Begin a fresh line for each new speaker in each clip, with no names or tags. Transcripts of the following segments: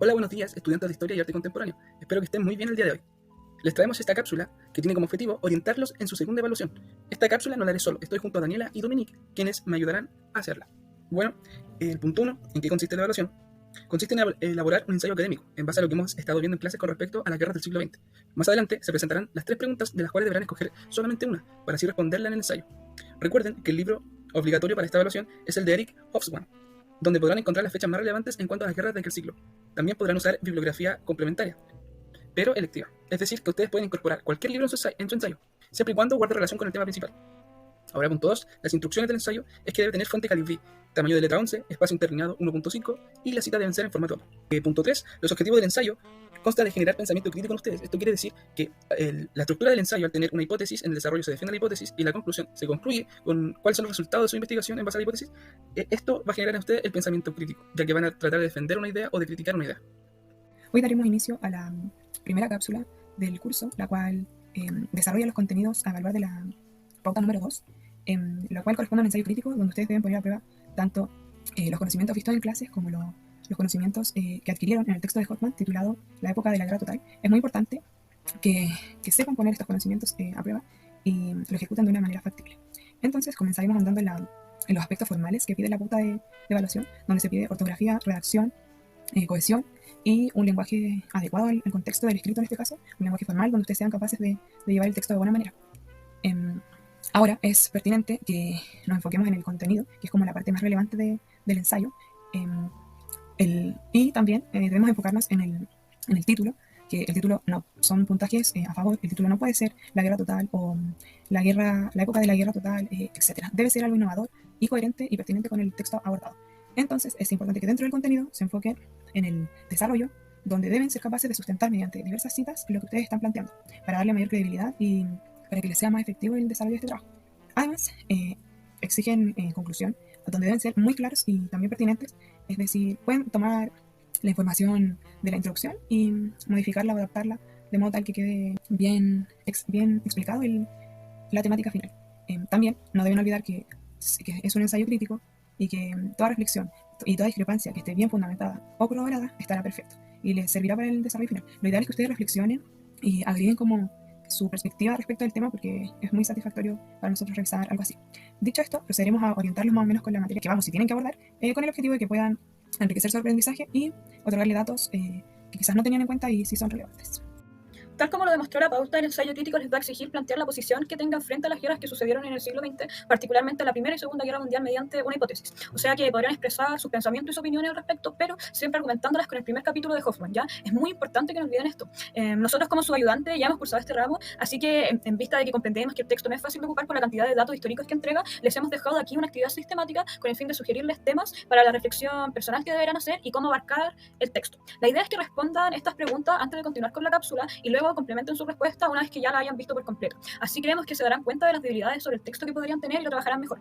Hola, buenos días, estudiantes de Historia y Arte Contemporáneo. Espero que estén muy bien el día de hoy. Les traemos esta cápsula que tiene como objetivo orientarlos en su segunda evaluación. Esta cápsula no la haré solo, estoy junto a Daniela y Dominique, quienes me ayudarán a hacerla. Bueno, el punto 1, ¿en qué consiste la evaluación? Consiste en elaborar un ensayo académico, en base a lo que hemos estado viendo en clases con respecto a las guerras del siglo XX. Más adelante se presentarán las 3 preguntas, de las cuales deberán escoger solamente una, para así responderla en el ensayo. Recuerden que el libro obligatorio para esta evaluación es el de Eric Hobsbawm, donde podrán encontrar las fechas más relevantes en cuanto a las guerras de aquel siglo. También podrán usar bibliografía complementaria, pero electiva. Es decir, que ustedes pueden incorporar cualquier libro en su ensayo, siempre y cuando guarde relación con el tema principal. Ahora, punto 2. Las instrucciones del ensayo es que debe tener fuente Calibri, tamaño de letra 11, espacio interlineado 1.5 y las citas deben ser en formato APA. Punto 3. Los objetivos del ensayo consta de generar pensamiento crítico en ustedes. Esto quiere decir que la estructura del ensayo, al tener una hipótesis, en el desarrollo se defiende la hipótesis y la conclusión se concluye con cuáles son los resultados de su investigación en base a la hipótesis. Esto va a generar en ustedes el pensamiento crítico, ya que van a tratar de defender una idea o de criticar una idea.
Hoy daremos inicio a la primera cápsula del curso, la cual desarrolla los contenidos a evaluar de la pauta número 2, la cual corresponde a un ensayo crítico donde ustedes deben poner a prueba tanto los conocimientos vistos en clases como los conocimientos que adquirieron en el texto de Hoffman titulado La época de la guerra total. Es muy importante que sepan poner estos conocimientos a prueba y lo ejecuten de una manera factible. Entonces comenzaremos andando en los aspectos formales que pide la pauta de evaluación, donde se pide ortografía, redacción, cohesión y un lenguaje adecuado al contexto del escrito en este caso, un lenguaje formal donde ustedes sean capaces de llevar el texto de buena manera. Ahora es pertinente que nos enfoquemos en el contenido, que es como la parte más relevante del ensayo, y también debemos enfocarnos en el título, que el título no son puntajes a favor, el título no puede ser la guerra total o la época de la guerra total, etc. Debe ser algo innovador y coherente y pertinente con el texto abordado. Entonces es importante que dentro del contenido se enfoquen en el desarrollo, donde deben ser capaces de sustentar mediante diversas citas lo que ustedes están planteando, para darle mayor credibilidad y para que les sea más efectivo el desarrollo de este trabajo. Además, exigen conclusión, donde deben ser muy claros y también pertinentes, es decir, pueden tomar la información de la introducción y modificarla o adaptarla de modo tal que quede bien explicado la temática final. También no deben olvidar que es un ensayo crítico y que toda reflexión y toda discrepancia que esté bien fundamentada o corroborada estará perfecto y les servirá para el desarrollo final. Lo ideal es que ustedes reflexionen y agreguen como su perspectiva respecto del tema, porque es muy satisfactorio para nosotros revisar algo así. Dicho esto, procederemos a orientarlos más o menos con la materia que vamos, si tienen que abordar, con el objetivo de que puedan enriquecer su aprendizaje y otorgarle datos que quizás no tenían en cuenta y sí son relevantes.
Tal como lo demostró la pauta, el ensayo crítico les va a exigir plantear la posición que tengan frente a las guerras que sucedieron en el siglo XX, particularmente la Primera y Segunda Guerra Mundial, mediante una hipótesis. O sea que podrán expresar sus pensamientos y sus opiniones al respecto, pero siempre argumentándolas con el primer capítulo de Hoffman, ¿ya? Es muy importante que no olviden esto. Nosotros como su ayudante ya hemos cursado este ramo, así que en vista de que comprendemos que el texto no es fácil de ocupar por la cantidad de datos históricos que entrega, les hemos dejado aquí una actividad sistemática con el fin de sugerirles temas para la reflexión personal que deberán hacer y cómo abarcar el texto. La idea es que respondan estas preguntas antes de continuar con la cápsula y luego complementen su respuesta una vez que ya la hayan visto por completo. Así creemos que se darán cuenta de las debilidades sobre el texto que podrían tener y lo trabajarán mejor.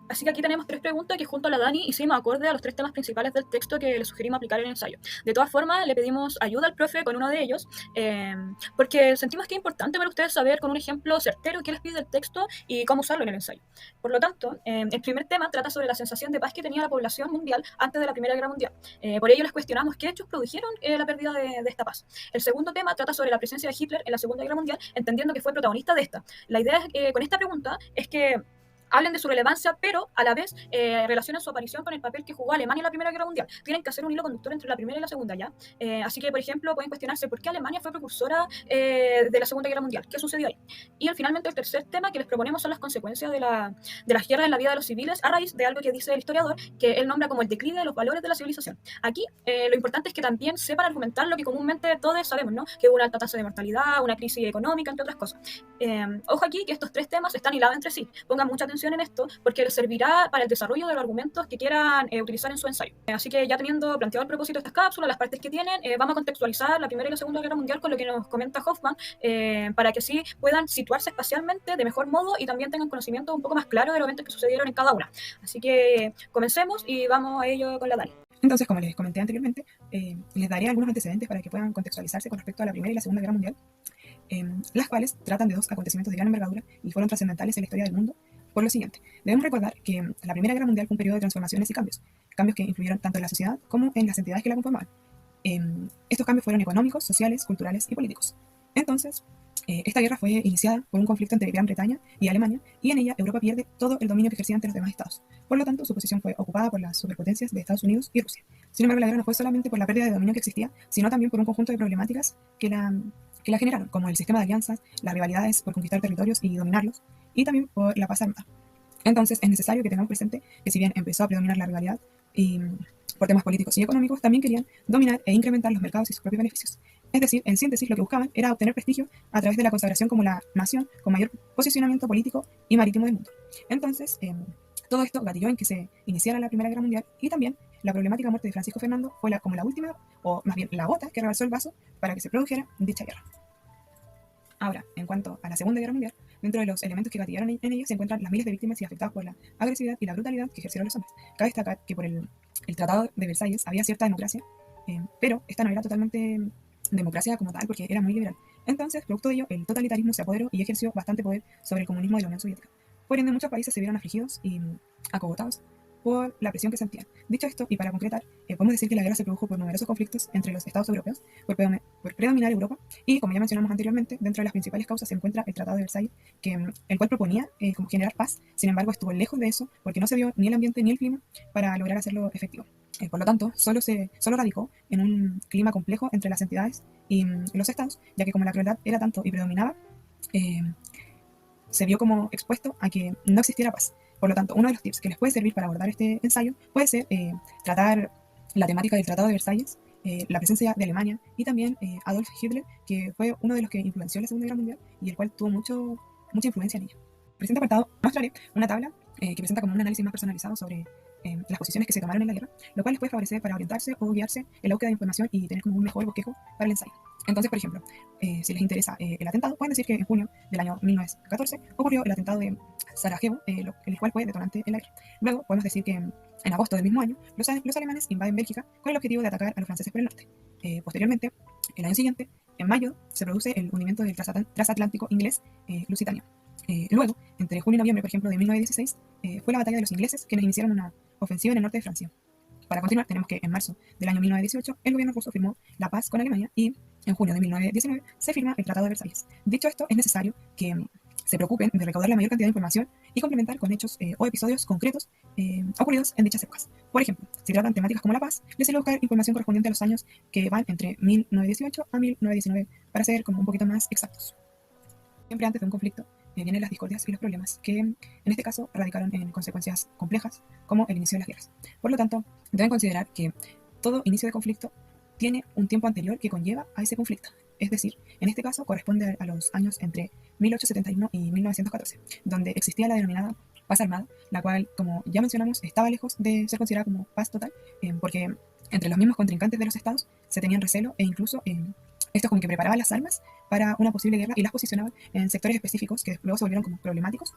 Así que aquí tenemos 3 preguntas que junto a la Dani hicimos acorde a los 3 temas principales del texto que le sugerimos aplicar en el ensayo. De todas formas, le pedimos ayuda al profe con uno de ellos, porque sentimos que es importante para ustedes saber con un ejemplo certero qué les pide el texto y cómo usarlo en el ensayo. Por lo tanto, el primer tema trata sobre la sensación de paz que tenía la población mundial antes de la Primera Guerra Mundial. Por ello les cuestionamos qué hechos produjeron la pérdida de esta paz. El segundo tema trata sobre la presencia de Hitler en la Segunda Guerra Mundial, entendiendo que fue protagonista de esta. La idea con esta pregunta es que hablen de su relevancia, pero a la vez relacionen su aparición con el papel que jugó Alemania en la Primera Guerra Mundial. Tienen que hacer un hilo conductor entre la Primera y la Segunda, ¿ya? Así que, por ejemplo, pueden cuestionarse por qué Alemania fue precursora de la Segunda Guerra Mundial. ¿Qué sucedió ahí? Y finalmente, el tercer tema que les proponemos son las consecuencias de las guerras en la vida de los civiles a raíz de algo que dice el historiador, que él nombra como el declive de los valores de la civilización. Aquí, lo importante es que también sepan argumentar lo que comúnmente todos sabemos, ¿no? Que hubo una alta tasa de mortalidad, una crisis económica, entre otras cosas. Ojo aquí que estos 3 temas están hilados entre sí. Pongan mucha atención en esto porque les servirá para el desarrollo de los argumentos que quieran utilizar en su ensayo. Así que ya teniendo planteado el propósito de estas cápsulas, las partes que tienen, vamos a contextualizar la Primera y la Segunda Guerra Mundial con lo que nos comenta Hoffman, para que así puedan situarse espacialmente de mejor modo y también tengan conocimiento un poco más claro de los eventos que sucedieron en cada una. Así que comencemos y vamos a ello con la Dani.
Entonces, como les comenté anteriormente, les daré algunos antecedentes para que puedan contextualizarse con respecto a la Primera y la Segunda Guerra Mundial, las cuales tratan de 2 acontecimientos de gran envergadura y fueron trascendentales en la historia del mundo. Por lo siguiente, debemos recordar que la Primera Guerra Mundial fue un periodo de transformaciones y cambios que influyeron tanto en la sociedad como en las entidades que la conformaban. Estos cambios fueron económicos, sociales, culturales y políticos. Entonces, esta guerra fue iniciada por un conflicto entre Gran Bretaña y Alemania, y en ella Europa pierde todo el dominio que ejercía ante los demás estados. Por lo tanto, su posición fue ocupada por las superpotencias de Estados Unidos y Rusia. Sin embargo, la guerra no fue solamente por la pérdida de dominio que existía, sino también por un conjunto de problemáticas que la generaron, como el sistema de alianzas, las rivalidades por conquistar territorios y dominarlos, y también por la paz armada. Entonces, es necesario que tengamos presente que si bien empezó a predominar la rivalidad y por temas políticos y económicos, también querían dominar e incrementar los mercados y sus propios beneficios. Es decir, en síntesis, lo que buscaban era obtener prestigio a través de la consagración como la nación con mayor posicionamiento político y marítimo del mundo. Entonces, todo esto gatilló en que se iniciara la Primera Guerra Mundial, y también la problemática muerte de Francisco Fernando fue como la última, o más bien la gota que rebalsó el vaso para que se produjera dicha guerra. Ahora, en cuanto a la Segunda Guerra Mundial, dentro de los elementos que gatillaron en ella se encuentran las miles de víctimas y afectados por la agresividad y la brutalidad que ejercieron los hombres. Cabe destacar que por el Tratado de Versalles había cierta democracia, pero esta no era totalmente democracia como tal, porque era muy liberal. Entonces, producto de ello, el totalitarismo se apoderó y ejerció bastante poder sobre el comunismo de la Unión Soviética. Por ende, muchos países se vieron afligidos y acogotados por la presión que sentían. Dicho esto, y para concretar, podemos decir que la guerra se produjo por numerosos conflictos entre los estados europeos, por predominar Europa, y como ya mencionamos anteriormente, dentro de las principales causas se encuentra el Tratado de Versalles, el cual proponía como generar paz. Sin embargo, estuvo lejos de eso, porque no se vio ni el ambiente ni el clima para lograr hacerlo efectivo. Por lo tanto, solo radicó en un clima complejo entre las entidades y los estados, ya que como la crueldad era tanto y predominaba, se vio como expuesto a que no existiera paz. Por lo tanto, uno de los tips que les puede servir para abordar este ensayo puede ser tratar la temática del Tratado de Versalles, la presencia de Alemania y también Adolf Hitler, que fue uno de los que influenció la Segunda Guerra Mundial y el cual tuvo mucha influencia en ella. En el presente apartado mostraré una tabla que presenta como un análisis más personalizado sobre las posiciones que se tomaron en la guerra, lo cual les puede favorecer para orientarse o guiarse en la búsqueda de información y tener como un mejor bosquejo para el ensayo. Entonces, por ejemplo, si les interesa el atentado, pueden decir que en junio del año 1914 ocurrió el atentado de Sarajevo, el cual fue detonante en la guerra. Luego, podemos decir que en agosto del mismo año, los alemanes invaden Bélgica con el objetivo de atacar a los franceses por el norte. Posteriormente, el año siguiente, en mayo, se produce el hundimiento del transatlántico inglés Lusitania. Luego, entre junio y noviembre, por ejemplo, de 1916, fue la batalla de los ingleses quienes iniciaron una ofensiva en el norte de Francia. Para continuar, tenemos que en marzo del año 1918 el gobierno ruso firmó la paz con Alemania y en junio de 1919 se firma el Tratado de Versalles. Dicho esto, es necesario que se preocupen de recaudar la mayor cantidad de información y complementar con hechos o episodios concretos ocurridos en dichas épocas. Por ejemplo, si tratan temáticas como la paz, les sirve buscar información correspondiente a los años que van entre 1918 a 1919 para ser como un poquito más exactos. Siempre antes de un conflicto vienen las discordias y los problemas, que en este caso radicaron en consecuencias complejas, como el inicio de las guerras. Por lo tanto, deben considerar que todo inicio de conflicto tiene un tiempo anterior que conlleva a ese conflicto. Es decir, en este caso corresponde a los años entre 1871 y 1914, donde existía la denominada paz armada, la cual, como ya mencionamos, estaba lejos de ser considerada como paz total, porque entre los mismos contrincantes de los estados se tenían recelo e incluso esto como que preparaban las armas para una posible guerra y las posicionaban en sectores específicos que luego se volvieron como problemáticos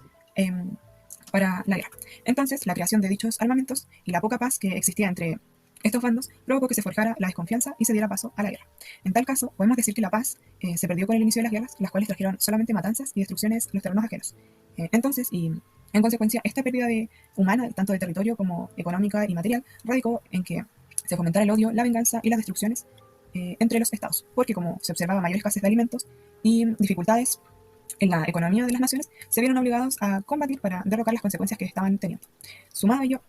para la guerra. Entonces, la creación de dichos armamentos y la poca paz que existía entre estos bandos provocó que se forjara la desconfianza y se diera paso a la guerra. En tal caso, podemos decir que la paz se perdió con el inicio de las guerras, las cuales trajeron solamente matanzas y destrucciones en los terrenos ajenos. Entonces, y en consecuencia, esta pérdida humana, tanto de territorio como económica y material, radicó en que se fomentara el odio, la venganza y las destrucciones entre los estados, porque como se observaba mayor escasez de alimentos y dificultades en la economía de las naciones, se vieron obligados a combatir para derrocar las consecuencias que estaban teniendo. Sumado a ello,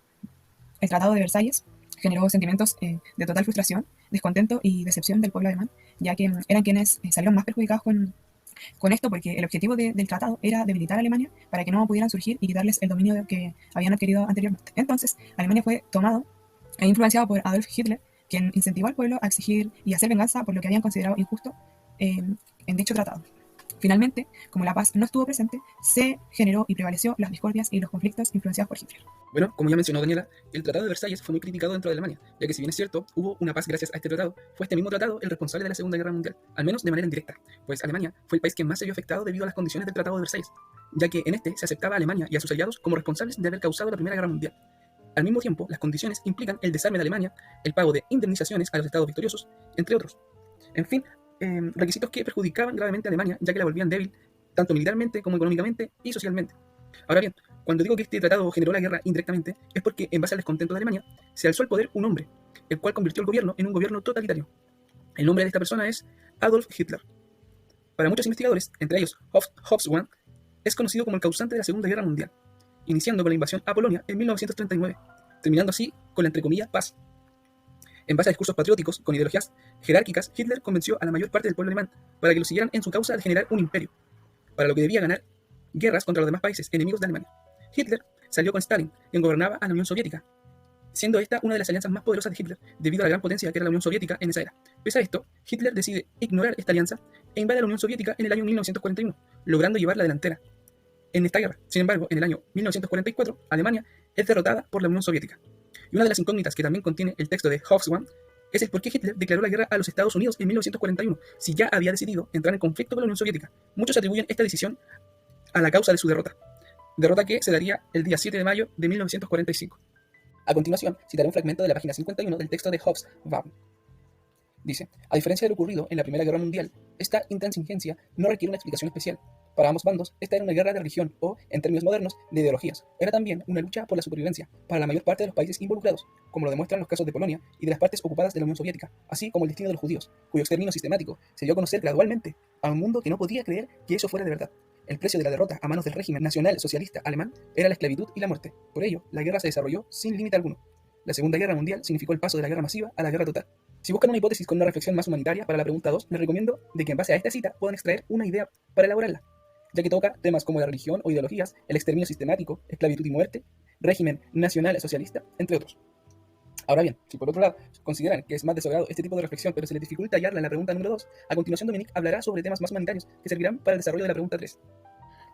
el Tratado de Versalles generó sentimientos de total frustración, descontento y decepción del pueblo alemán, ya que eran quienes salieron más perjudicados con esto, porque el objetivo del tratado era debilitar a Alemania para que no pudieran surgir y quitarles el dominio que habían adquirido anteriormente. Entonces, Alemania fue tomado e influenciado por Adolf Hitler, quien incentivó al pueblo a exigir y hacer venganza por lo que habían considerado injusto en dicho tratado. Finalmente, como la paz no estuvo presente, se generó y prevaleció las discordias y los conflictos influenciados por Hitler.
Bueno, como ya mencionó Daniela, el Tratado de Versalles fue muy criticado dentro de Alemania, ya que si bien es cierto, hubo una paz gracias a este tratado, fue este mismo tratado el responsable de la Segunda Guerra Mundial, al menos de manera indirecta, pues Alemania fue el país que más se vio afectado debido a las condiciones del Tratado de Versalles, ya que en este se aceptaba a Alemania y a sus aliados como responsables de haber causado la Primera Guerra Mundial. Al mismo tiempo, las condiciones implican el desarme de Alemania, el pago de indemnizaciones a los estados victoriosos, entre otros. En fin, requisitos que perjudicaban gravemente a Alemania, ya que la volvían débil, tanto militarmente como económicamente y socialmente. Ahora bien, cuando digo que este tratado generó la guerra indirectamente, es porque en base al descontento de Alemania, se alzó al poder un hombre, el cual convirtió el gobierno en un gobierno totalitario. El nombre de esta persona es Adolf Hitler. Para muchos investigadores, entre ellos Hobsbawm, es conocido como el causante de la Segunda Guerra Mundial, iniciando con la invasión a Polonia en 1939, terminando así con la entre comillas paz. En base a discursos patrióticos con ideologías jerárquicas, Hitler convenció a la mayor parte del pueblo alemán para que lo siguieran en su causa de generar un imperio, para lo que debía ganar guerras contra los demás países enemigos de Alemania. Hitler salió con Stalin, quien gobernaba a la Unión Soviética, siendo esta una de las alianzas más poderosas de Hitler, debido a la gran potencia que era la Unión Soviética en esa era. Pese a esto, Hitler decide ignorar esta alianza e invade a la Unión Soviética en el año 1941, logrando llevar la delantera en esta guerra. Sin embargo, en el año 1944, Alemania es derrotada por la Unión Soviética. Y una de las incógnitas que también contiene el texto de Hobsbawm es el por qué Hitler declaró la guerra a los Estados Unidos en 1941, si ya había decidido entrar en conflicto con la Unión Soviética. Muchos atribuyen esta decisión a la causa de su derrota que se daría el día 7 de mayo de 1945. A continuación, citaré un fragmento de la página 51 del texto de Hobsbawm. Dice: a diferencia de lo ocurrido en la Primera Guerra Mundial, esta intransigencia no requiere una explicación especial. Para ambos bandos, esta era una guerra de religión o, en términos modernos, de ideologías. Era también una lucha por la supervivencia para la mayor parte de los países involucrados, como lo demuestran los casos de Polonia y de las partes ocupadas de la Unión Soviética, así como el destino de los judíos, cuyo exterminio sistemático se dio a conocer gradualmente a un mundo que no podía creer que eso fuera de verdad. El precio de la derrota a manos del régimen nacional socialista alemán era la esclavitud y la muerte. Por ello, la guerra se desarrolló sin límite alguno. La Segunda Guerra Mundial significó el paso de la guerra masiva a la guerra total. Si buscan una hipótesis con una reflexión más humanitaria para la pregunta 2, les recomiendo de que en base a esta cita puedan extraer una idea para elaborarla, ya que toca temas como la religión o ideologías, el exterminio sistemático, esclavitud y muerte, régimen nacional socialista, entre otros. Ahora bien, si por otro lado consideran que es más de su agrado este tipo de reflexión, pero se les dificulta hallarla en la pregunta número 2, a continuación Dominique hablará sobre temas más humanitarios que servirán para el desarrollo de la pregunta 3.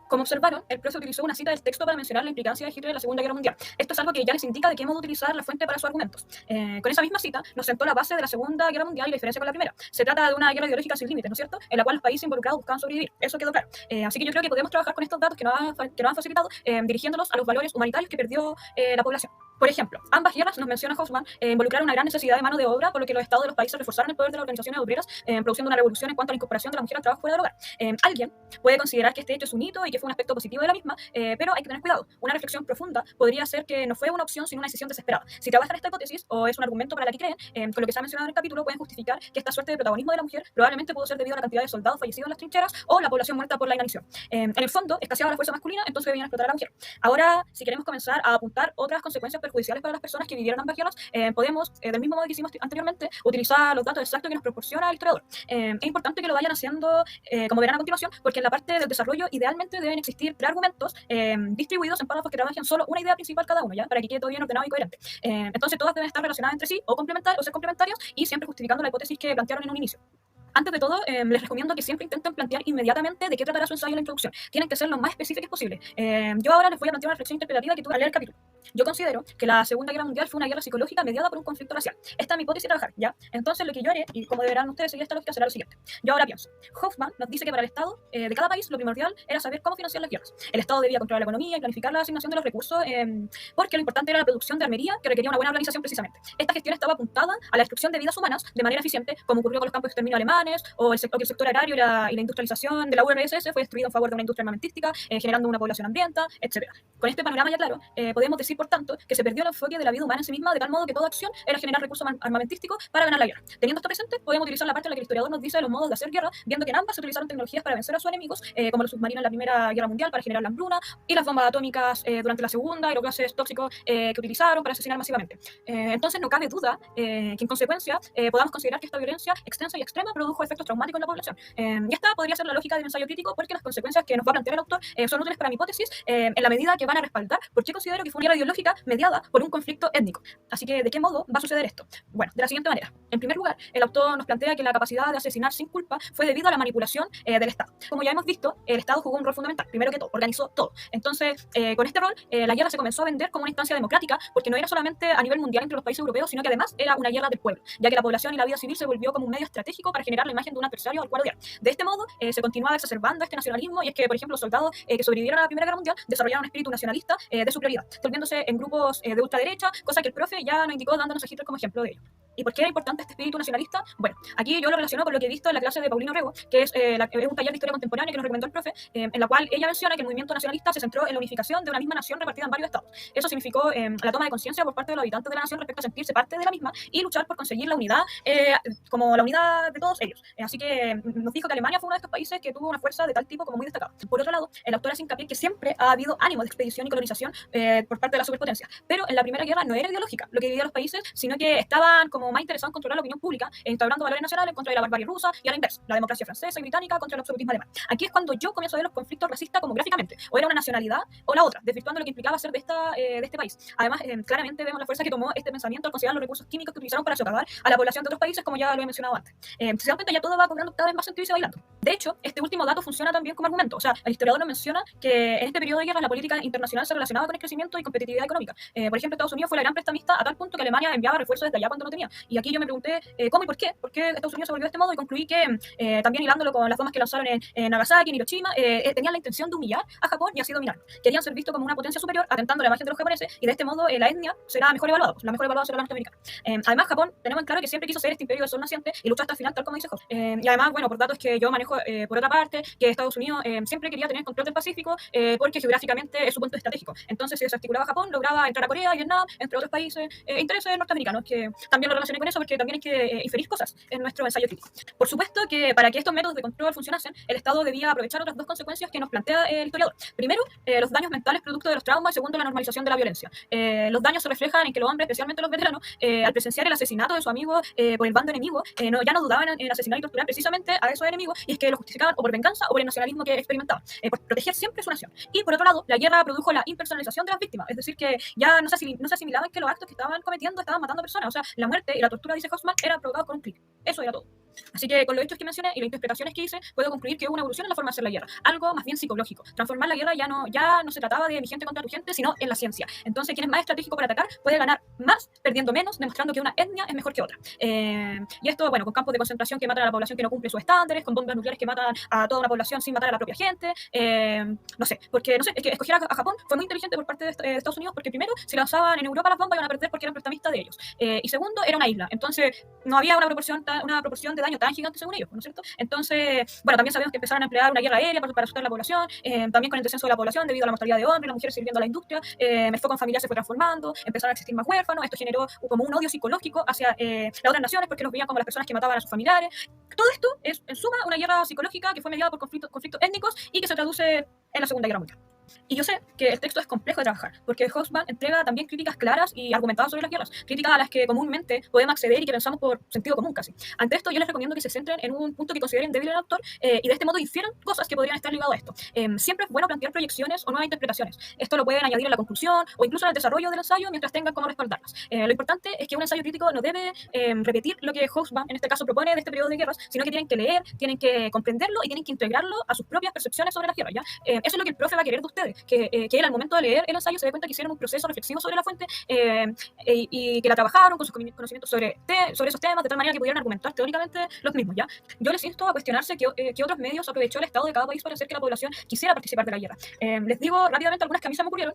Como observaron, el profe utilizó una cita del texto para mencionar la implicancia de Hitler en la Segunda Guerra Mundial. Esto es algo que ya les indica de qué modo utilizar la fuente para sus argumentos. Con esa misma cita nos sentó la base de la Segunda Guerra Mundial y la diferencia con la primera. Se trata de una guerra ideológica sin límites, ¿no es cierto?, en la cual los países involucrados buscaban sobrevivir. Eso quedó claro. Así que yo creo que podemos trabajar con estos datos que nos han facilitado, dirigiéndolos a los valores humanitarios que perdió la población. Por ejemplo, ambas guerras, nos menciona Hobsbawm, involucraron una gran necesidad de mano de obra, por lo que los estados de los países reforzaron el poder de las organizaciones obreras, produciendo una revolución en cuanto a la incorporación de la mujer al trabajo fuera del hogar. Alguien puede considerar que este hecho es un hito y que fue un aspecto positivo de la misma, pero hay que tener cuidado. Una reflexión profunda podría ser que no fue una opción sino una decisión desesperada. Si trabajan esta hipótesis o es un argumento para la que creen, con lo que se ha mencionado en el capítulo, pueden justificar que esta suerte de protagonismo de la mujer probablemente pudo ser debido a la cantidad de soldados fallecidos en las trincheras o la población muerta por la inanición. En el fondo, escaseaba la fuerza masculina, entonces debían explotar a la mujer. Ahora, si queremos comenzar a apuntar otras consecuencias perjudiciales para las personas que vivieron ambas guerras, podemos, del mismo modo que hicimos anteriormente, utilizar los datos exactos que nos proporciona el historiador. Es importante que lo vayan haciendo, como verán a continuación, porque en la parte del desarrollo idealmente deben existir 3 argumentos distribuidos en párrafos que trabajen solo una idea principal cada uno, ¿ya? Para que quede todo bien ordenado y coherente. Entonces todas deben estar relacionadas entre sí o ser complementarias y siempre justificando la hipótesis que plantearon en un inicio. Antes de todo, les recomiendo que siempre intenten plantear inmediatamente de qué tratará su ensayo en la introducción. Tienen que ser lo más específicos posible. Yo ahora les voy a plantear una reflexión interpretativa que tuve al leer el capítulo. Yo considero que la Segunda Guerra Mundial fue una guerra psicológica mediada por un conflicto racial. Esta es mi hipótesis de trabajar, ¿ya? Entonces lo que yo haré, y como deberán ustedes seguir esta lógica, será lo siguiente. Yo ahora pienso. Hobsbawm nos dice que para el Estado de cada país lo primordial era saber cómo financiar las guerras. El Estado debía controlar la economía y planificar la asignación de los recursos, porque lo importante era la producción de armería, que requería una buena organización precisamente. Esta gestión estaba apuntada a la destrucción de vidas humanas de manera eficiente, como ocurrió con los campos de exterminio alemanes, o que el sector agrario y la industrialización de la URSS fue destruido en favor de una industria armamentística, generando una población hambrienta, etc. Con este panorama ya claro, podemos decir, por tanto, que se perdió el enfoque de la vida humana en sí misma, de tal modo que toda acción era generar recursos armamentísticos para ganar la guerra. Teniendo esto presente, podemos utilizar la parte en la que el historiador nos dice de los modos de hacer guerra, viendo que en ambas se utilizaron tecnologías para vencer a sus enemigos, como los submarinos en la Primera Guerra Mundial para generar la hambruna, y las bombas atómicas durante la Segunda, y los gases tóxicos que utilizaron para asesinar masivamente. Entonces no cabe duda que en consecuencia podamos considerar que esta violencia extensa y extrema produjo efectos traumáticos en la población. Y esta podría ser la lógica del ensayo crítico, porque las consecuencias que nos va a plantear el autor son útiles para mi hipótesis, en la medida que van a respaldar por qué considero que fue una guerra ideológica mediada por un conflicto étnico. Así que, ¿de qué modo va a suceder esto? Bueno, de la siguiente manera. En primer lugar, el autor nos plantea que la capacidad de asesinar sin culpa fue debido a la manipulación del Estado. Como ya hemos visto, el Estado jugó un rol fundamental. Primero que todo, organizó todo. Entonces, con este rol, la guerra se comenzó a vender como una instancia democrática, porque no era solamente a nivel mundial entre los países europeos, sino que además era una guerra del pueblo, ya que la población y la vida civil se volvió como un medio estratégico para generar la imagen de un adversario al cual odiar. De este modo, se continuaba exacerbando este nacionalismo, y es que, por ejemplo, los soldados que sobrevivieron a la Primera Guerra Mundial desarrollaron un espíritu nacionalista de superioridad, volviéndose en grupos de ultraderecha, cosa que el profe ya nos indicó dándonos a Hitler como ejemplo de ello. ¿Y por qué era importante este espíritu nacionalista? Bueno, aquí yo lo relaciono con lo que he visto en la clase de Paulino Rego, que es un taller de historia contemporánea que nos recomendó el profe, en la cual ella menciona que el movimiento nacionalista se centró en la unificación de una misma nación repartida en varios estados. Eso significó la toma de conciencia por parte de los habitantes de la nación respecto a sentirse parte de la misma y luchar por conseguir la unidad, como la unidad de todos ellos. Así que nos dijo que Alemania fue uno de estos países que tuvo una fuerza de tal tipo como muy destacada. Por otro lado, el autor hace hincapié que siempre ha habido ánimo de expedición y colonización por parte de las superpotencias, pero en la Primera Guerra no era ideológica lo que dividía a los países, sino que estaban como más interesados en controlar la opinión pública, instaurando valores nacionales en contra de la barbarie rusa y a la inversa, la democracia francesa y británica contra el absolutismo alemán. Aquí es cuando yo comienzo a ver los conflictos racistas como gráficamente, o era una nacionalidad o la otra, desvirtuando lo que implicaba ser de este país. Además, claramente vemos la fuerza que tomó este pensamiento al considerar los recursos químicos que utilizaron para socavar a la población de otros países, como ya lo he mencionado antes. Si se dan cuenta, ya todo va cobrando cada vez más sentido y se va bailando. De hecho, este último dato funciona también como argumento. O sea, el historiador nos menciona que en este periodo de guerra la política internacional se relacionaba con el crecimiento y competitividad económica. Por ejemplo, Estados Unidos fue la gran prestamista a tal punto que Alemania enviaba refuerzos desde allá cuando no tenía. Y aquí yo me pregunté cómo y por qué. ¿Por qué Estados Unidos se volvió de este modo? Y concluí que también hilándolo con las bombas que lanzaron en Nagasaki, en Hiroshima, tenían la intención de humillar a Japón y así dominarlo. Querían ser vistos como una potencia superior, atentando a la imagen de los japoneses, y de este modo la etnia será mejor evaluada. La mejor evaluada será la norteamericana. Además, Japón, tenemos en claro que siempre quiso ser este imperio del sol naciente y luchó hasta el final, tal como dice Hobbes. Y además, bueno, por datos que yo manejo por otra parte, que Estados Unidos siempre quería tener control del Pacífico porque geográficamente es su punto estratégico. Entonces, si desarticulaba Japón, lograba entrar a Corea y Vietnam, entre otros países, intereses norteamericanos, que también lo relacioné con eso porque también hay que inferir cosas en nuestro ensayo crítico. Por supuesto que para que estos métodos de control funcionasen, el Estado debía aprovechar otras dos consecuencias que nos plantea el historiador. Primero, los daños mentales producto de los traumas, y segundo, la normalización de la violencia. Los daños se reflejan en que los hombres, especialmente los veteranos, al presenciar el asesinato de su amigo por el bando enemigo, ya no dudaban en asesinar y torturar precisamente a esos enemigos, y es que lo justificaban o por venganza o por el nacionalismo que experimentaban, por proteger siempre su nación. Y por otro lado, la guerra produjo la impersonalización de las víctimas, es decir, que ya no se asimilaban que los actos que estaban cometiendo estaban matando personas. O sea, la muerte y la tortura, dice Hoffman, eran provocados con un clic. Eso era todo. Así que con los hechos que mencioné y las interpretaciones que hice, puedo concluir que hubo una evolución en la forma de hacer la guerra, algo más bien psicológico. Transformar la guerra ya no se trataba de mi gente contra tu gente, sino en la ciencia. Entonces, quien es más estratégico para atacar puede ganar más perdiendo menos, demostrando que una etnia es mejor que otra. Y esto, bueno, con campos de concentración que matan a la población que no cumple sus estándares, con bombas nucleares que matan a toda una población sin matar a la propia gente. No sé, es que escoger a Japón fue muy inteligente por parte de Estados Unidos, porque primero, si lanzaban en Europa las bombas iban a perder porque eran prestamistas de ellos. Y segundo, era una isla. Entonces, no había una proporción de daño tan gigante según ellos, ¿no es cierto? Entonces, bueno, también sabemos que empezaron a emplear una guerra aérea para asustar a la población, también con el descenso de la población debido a la mortalidad de hombres, las mujeres sirviendo a la industria, el foco familiar se fue transformando, empezaron a existir más huérfanos, esto generó como un odio psicológico hacia las otras naciones porque los veían como las personas que mataban a sus familiares. Todo esto es, en suma, una guerra psicológica que fue mediada por conflictos étnicos y que se traduce en la Segunda Guerra Mundial. Y yo sé que el texto es complejo de trabajar, porque Hoffman entrega también críticas claras y argumentadas sobre las guerras, críticas a las que comúnmente podemos acceder y que pensamos por sentido común casi. Ante esto, yo les recomiendo que se centren en un punto que consideren débil el autor y de este modo infieran cosas que podrían estar ligadas a esto. Siempre es bueno plantear proyecciones o nuevas interpretaciones. Esto lo pueden añadir en la conclusión o incluso en el desarrollo del ensayo mientras tengan cómo respaldarlas. Lo importante es que un ensayo crítico no debe repetir lo que Hoffman en este caso propone de este periodo de guerras, sino que tienen que leer, tienen que comprenderlo y tienen que integrarlo a sus propias percepciones sobre las guerras, ¿ya? Eso es lo que el profe va a querer de ustedes, que él al momento de leer el ensayo se dé cuenta que hicieron un proceso reflexivo sobre la fuente y que la trabajaron con sus conocimientos sobre esos temas, de tal manera que pudieran argumentar teóricamente los mismos, ¿ya? Yo les insto a cuestionarse qué otros medios aprovechó el Estado de cada país para hacer que la población quisiera participar de la guerra. Les digo rápidamente algunas que a mí se me ocurrieron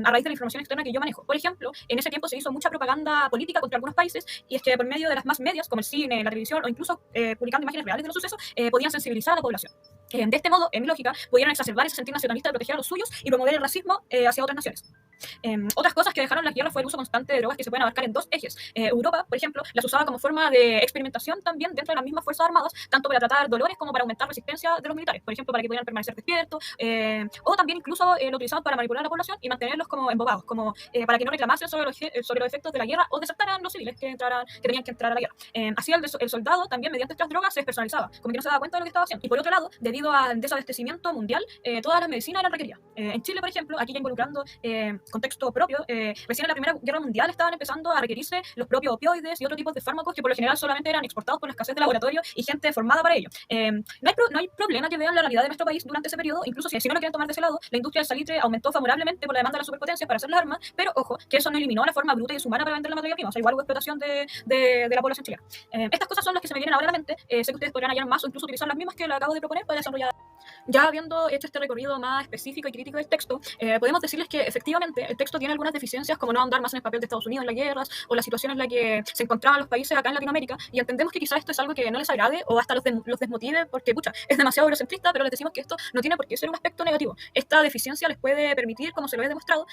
a raíz de la información externa que yo manejo. Por ejemplo, en ese tiempo se hizo mucha propaganda política contra algunos países, y es que por medio de las más medias, como el cine, la televisión o incluso publicando imágenes reales de los sucesos, podían sensibilizar a la población. De este modo, en mi lógica, pudieron exacerbar ese sentir nacionalista de proteger a los suyos y promover el racismo hacia otras naciones. Otras cosas que dejaron las guerras fue el uso constante de drogas que se pueden abarcar en dos ejes. Europa, por ejemplo, las usaba como forma de experimentación también dentro de las mismas fuerzas armadas, tanto para tratar dolores como para aumentar resistencia de los militares, por ejemplo, para que pudieran permanecer despiertos, o también incluso lo utilizaban para manipular a la población y mantenerlos como embobados, como para que no reclamasen sobre los efectos de la guerra o desertaran los civiles que tenían que entrar a la guerra. Así el soldado también mediante estas drogas se despersonalizaba, como que no se daba cuenta de lo que estaba haciendo. Y por otro lado, debido al desabastecimiento mundial, todas las medicinas eran requeridas. En Chile, por ejemplo, aquí ya involucrando contexto propio, recién en la Primera Guerra Mundial estaban empezando a requerirse los propios opioides y otros tipos de fármacos que por lo general solamente eran exportados por la escasez de laboratorio y gente formada para ello. No hay problema que vean la realidad de nuestro país durante ese periodo, incluso si no lo quieren tomar de ese lado, la industria del salitre aumentó favorablemente por la demanda de las superpotencias para hacer las armas, pero ojo, que eso no eliminó la forma bruta y deshumana para vender la materia prima, o sea, igual hubo explotación de la población chilena. Estas cosas son las que se me vienen ahora a la mente, sé que ustedes podrían hallar más o incluso utilizar las mismas que le acabo de proponer para desarrollar. Ya habiendo hecho este recorrido más específico y crítico del texto, podemos decirles que efectivamente el texto tiene algunas deficiencias, como no andar más en el papel de Estados Unidos en las guerras o la situación en la que se encontraban los países acá en Latinoamérica, y entendemos que quizás esto es algo que no les agrade o hasta los desmotive porque, pucha, es demasiado eurocentrista, pero les decimos que esto no tiene por qué ser un aspecto negativo. Esta deficiencia les puede permitir, como se lo he demostrado,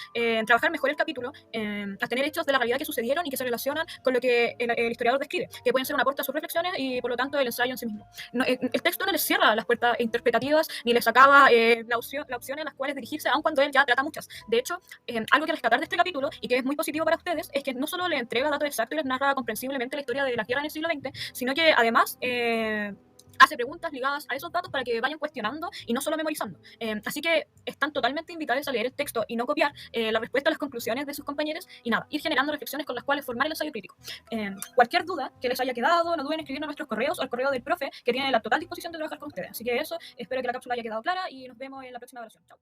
trabajar mejor el capítulo, a tener hechos de la realidad que sucedieron y que se relacionan con lo que el historiador describe, que pueden ser un aporte a sus reflexiones y por lo tanto el ensayo en sí mismo. No, el texto no les cierra las puertas interpretativas ni les acaba la opción en las cuales dirigirse, aun cuando él ya trata muchas. De hecho, algo que rescatar de este capítulo y que es muy positivo para ustedes es que no solo les entrega datos exactos y les narra comprensiblemente la historia de la guerra en el siglo XX, sino que además hace preguntas ligadas a esos datos para que vayan cuestionando y no solo memorizando. Así que están totalmente invitados a leer el texto y no copiar la respuesta a las conclusiones de sus compañeros y nada, ir generando reflexiones con las cuales formar el ensayo crítico. Cualquier duda que les haya quedado, no duden en escribirnos a nuestros correos o al correo del profe, que tiene la total disposición de trabajar con ustedes. Así que eso, espero que la cápsula haya quedado clara y nos vemos en la próxima versión. Chao.